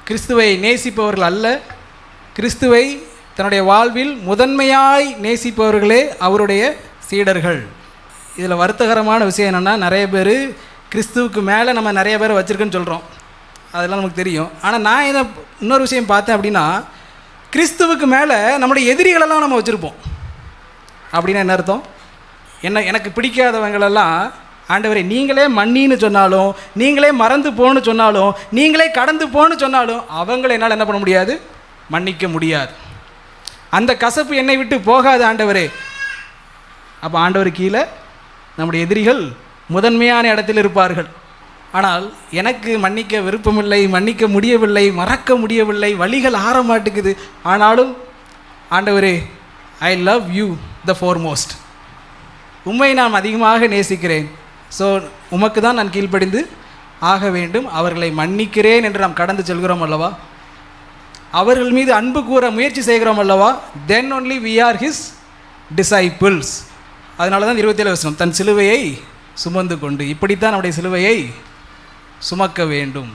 கிறிஸ்துவை நேசிப்பவர்கள் அல்ல, கிறிஸ்துவை தன்னுடைய வாழ்வில் முதன்மையாய் நேசிப்பவர்களே அவருடைய சீடர்கள். இதில் வருத்தகரமான விஷயம் என்னென்னா, நிறைய பேர் கிறிஸ்துவுக்கு மேலே நம்ம நிறைய பேரை வச்சுருக்குன்னு சொல்கிறோம், அதெல்லாம் நமக்கு தெரியும். ஆனால் நான் இதை இன்னொரு விஷயம் பார்த்தேன் அப்படின்னா, கிறிஸ்துவுக்கு மேலே நம்முடைய எதிரிகளெல்லாம் நம்ம வச்சுருப்போம். அப்படின்னா என்ன அர்த்தம்? எனக்கு பிடிக்காதவங்களெல்லாம் ஆண்டவரே நீங்களே மன்னின்னு சொன்னாலும், நீங்களே மறந்து போன்னு சொன்னாலும், நீங்களே கடந்து போன்னு சொன்னாலும் அவங்கள என்னால் என்ன பண்ண முடியாது? மன்னிக்க முடியாது. அந்த கசப்பு என்னை விட்டு போகாது ஆண்டவரே. அப்போ ஆண்டவர் கீழே நம்முடைய எதிரிகள் முதன்மையான இடத்தில் இருப்பார்கள். ஆனால் எனக்கு மன்னிக்க விருப்பமில்லை, மன்னிக்க முடியவில்லை, மறக்க முடியவில்லை, வழிகள் ஆற மாட்டேங்குது. ஆனாலும் ஆண்டவரே, I love you the foremost, உம்மை நான் அதிகமாக நேசிக்கிறேன், ஸோ உமக்கு தான் நான் கீழ்ப்படிந்து ஆக வேண்டும், அவர்களை மன்னிக்கிறேன் என்று நாம் கடந்து செல்கிறோம் அல்லவா, அவர்கள் மீது அன்பு கூற முயற்சி செய்கிறோம் அல்லவா, then only we are his disciples. அதனால தான் 27 வசனம், தன் சிலுவையை சுமந்து கொண்டு, இப்படித்தான் நம்முடைய சிலுவையை சுமக்க வேண்டும்.